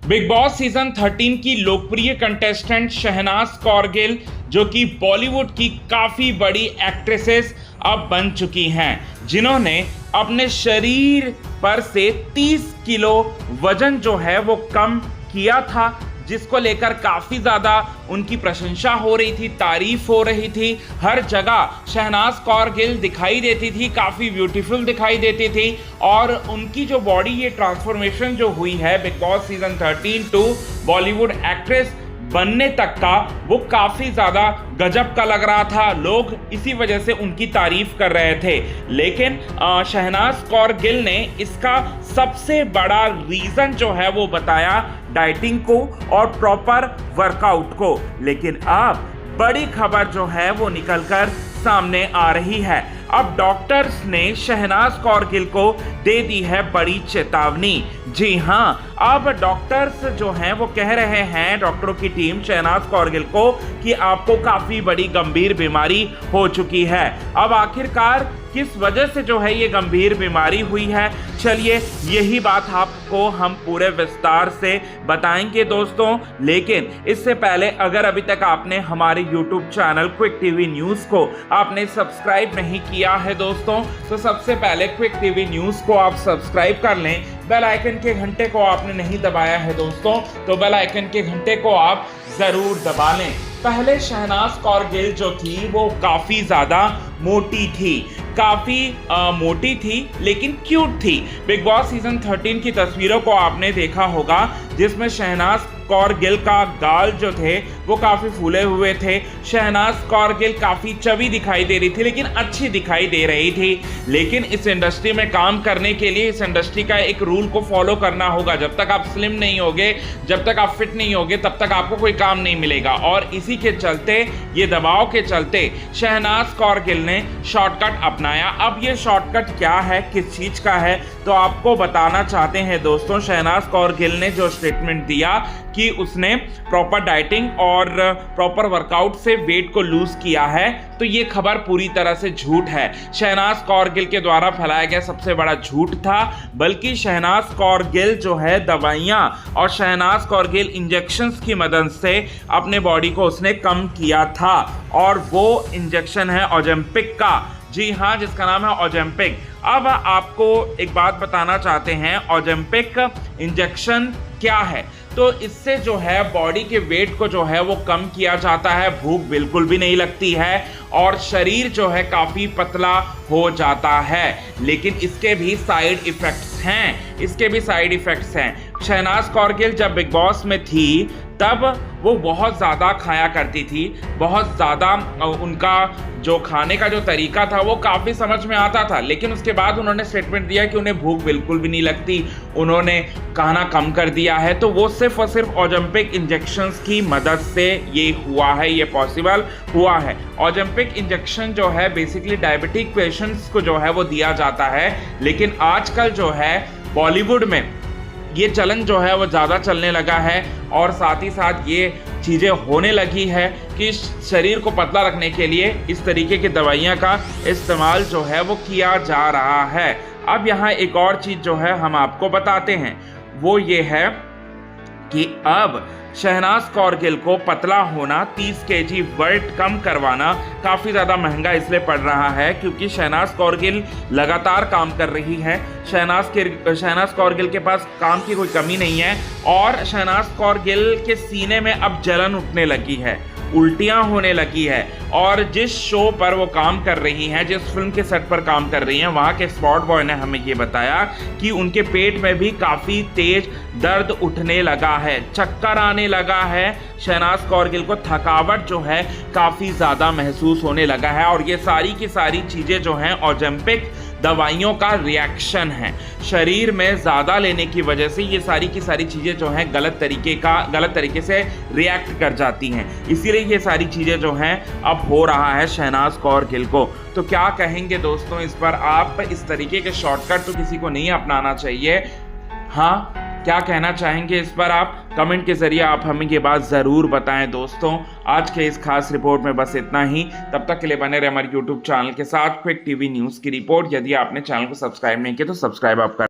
Big Boss season 13 की लोकप्रिय contestant Shehnaaz Kaur Gill, जो कि बॉलीवुड की काफ़ी बड़ी एक्ट्रेसेस अब बन चुकी हैं, जिन्होंने अपने शरीर पर से 30 किलो वजन जो है वो कम किया था, जिसको लेकर काफ़ी ज़्यादा उनकी प्रशंसा हो रही थी, तारीफ हो रही थी। हर जगह शहनाज कौर गिल दिखाई देती थी, काफ़ी ब्यूटीफुल दिखाई देती थी और उनकी जो बॉडी, ये ट्रांसफॉर्मेशन जो हुई है Bigg Boss season 13 to Bollywood actress बनने तक का, वो काफ़ी ज़्यादा गजब का लग रहा था। लोग इसी वजह से उनकी तारीफ कर रहे थे, लेकिन शहनाज कौर गिल ने इसका सबसे बड़ा रीज़न जो है वो बताया डाइटिंग को और प्रॉपर वर्कआउट को। लेकिन अब बड़ी खबर जो है वो निकलकर सामने आ रही है। अब डॉक्टर्स ने शहनाज कौर गिल को दे दी है बड़ी चेतावनी। जी हाँ, अब डॉक्टर्स जो हैं वो कह रहे हैं, डॉक्टरों की टीम, शहनाज कौर गिल को कि आपको काफ़ी बड़ी गंभीर बीमारी हो चुकी है। अब आखिरकार किस वजह से जो है ये गंभीर बीमारी हुई है, चलिए यही बात आपको हम पूरे विस्तार से बताएंगे दोस्तों। लेकिन इससे पहले अगर अभी तक आपने हमारे YouTube channel quick TV news को आपने सब्सक्राइब नहीं किया है दोस्तों, तो सबसे पहले क्विक टीवी न्यूज़ को आप सब्सक्राइब कर लें। बेल आइकन के घंटे को आपने नहीं दबाया है दोस्तों, तो बेल आइकन के घंटे को आप ज़रूर दबा लें। पहले शहनाज कौर गिल जो थी वो काफ़ी ज़्यादा मोटी थी, मोटी थी लेकिन क्यूट थी। बिग बॉस सीजन 13 की तस्वीरों को आपने देखा होगा, जिसमें शहनाज कौर गिल का गाल जो थे वो काफ़ी फूले हुए थे। शहनाज कौर गिल काफ़ी चबी दिखाई दे रही थी, लेकिन अच्छी दिखाई दे रही थी। लेकिन इस इंडस्ट्री में काम करने के लिए इस इंडस्ट्री का एक रूल को फॉलो करना होगा। जब तक आप स्लिम नहीं होगे, जब तक आप फिट नहीं होगे, तब तक आपको कोई काम नहीं मिलेगा। और इसी के चलते, ये दबाव के चलते शहनाज कौर गिल ने शॉर्टकट अपनाया। अब ये शॉर्टकट क्या है, किस चीज़ का है, तो आपको बताना चाहते हैं दोस्तों। शहनाज कौर गिल ने जो स्टेटमेंट दिया कि उसने प्रॉपर डाइटिंग और प्रॉपर वर्कआउट से वेट को लूज किया है, तो ये खबर पूरी तरह से झूठ है। शहनाज कौर गिल के द्वारा फैलाया गया सबसे बड़ा झूठ था। बल्कि शहनाज कौर गिल जो है दवाइयाँ और शहनाज कौर गिल इंजेक्शंस की मदद से अपने बॉडी को उसने कम किया था, और वो इंजेक्शन है ओजेम्पिक का। जी हाँ, जिसका नाम है ओजेम्पिक। अब आपको एक बात बताना चाहते हैं, ओजेम्पिक इंजेक्शन क्या है। तो इससे जो है बॉडी के वेट को जो है वो कम किया जाता है, भूख बिल्कुल भी नहीं लगती है और शरीर जो है काफ़ी पतला हो जाता है। लेकिन इसके भी साइड इफ़ेक्ट्स हैं, शहनाज कौर गिल जब बिग बॉस में थी तब वो बहुत ज़्यादा खाया करती थी, बहुत ज़्यादा उनका जो खाने का जो तरीका था वो काफ़ी समझ में आता था। लेकिन उसके बाद उन्होंने स्टेटमेंट दिया कि उन्हें भूख बिल्कुल भी नहीं लगती, उन्होंने खाना कम कर दिया है। तो वो सिर्फ और सिर्फ ओजेम्पिक इंजेक्शंस की मदद से ये हुआ है, ये पॉसिबल हुआ है। ओजेम्पिक इंजेक्शन जो है बेसिकली डायबिटिक पेशेंट्स को जो है वो दिया जाता है। लेकिन आजकल जो है बॉलीवुड में ये चलन जो है वो ज़्यादा चलने लगा है, और साथ ही साथ ये चीज़ें होने लगी है कि शरीर को पतला रखने के लिए इस तरीके की दवाइयाँ का इस्तेमाल जो है वो किया जा रहा है। अब यहाँ एक और चीज़ जो है हम आपको बताते हैं, वो ये है कि अब शहनाज कौर गिल को पतला होना, 30 केजी वेट कम करवाना काफ़ी ज़्यादा महंगा इसलिए पड़ रहा है क्योंकि शहनाज कौर गिल लगातार काम कर रही है। शहनाज कौर गिल के पास काम की कोई कमी नहीं है, और शहनाज कौर गिल के सीने में अब जलन उठने लगी है, उल्टियाँ होने लगी है। और जिस शो पर वो काम कर रही हैं, जिस फिल्म के सेट पर काम कर रही हैं, वहाँ के स्पॉट बॉय ने हमें ये बताया कि उनके पेट में भी काफ़ी तेज दर्द उठने लगा है, चक्कर आने लगा है। शहनाज कौर गिल को थकावट जो है काफ़ी ज़्यादा महसूस होने लगा है, और ये सारी की सारी चीज़ें जो हैं ओजेम्पिक दवाइयों का रिएक्शन है। शरीर में ज़्यादा लेने की वजह से ये सारी की सारी चीज़ें जो हैं गलत तरीके से रिएक्ट कर जाती हैं, इसीलिए ये सारी चीज़ें जो हैं अब हो रहा है शहनाज कौर गिल को। तो क्या कहेंगे दोस्तों इस पर आप? इस तरीके के शॉर्टकट तो किसी को नहीं अपनाना चाहिए। हाँ, क्या कहना चाहेंगे इस पर आप? कमेंट के ज़रिए आप हमें ये बात ज़रूर बताएं दोस्तों। आज के इस खास रिपोर्ट में बस इतना ही। तब तक के लिए बने रहे हमारे YouTube चैनल के साथ क्विक टीवी न्यूज़ की रिपोर्ट। यदि आपने चैनल को सब्सक्राइब नहीं किया तो सब्सक्राइब आप कर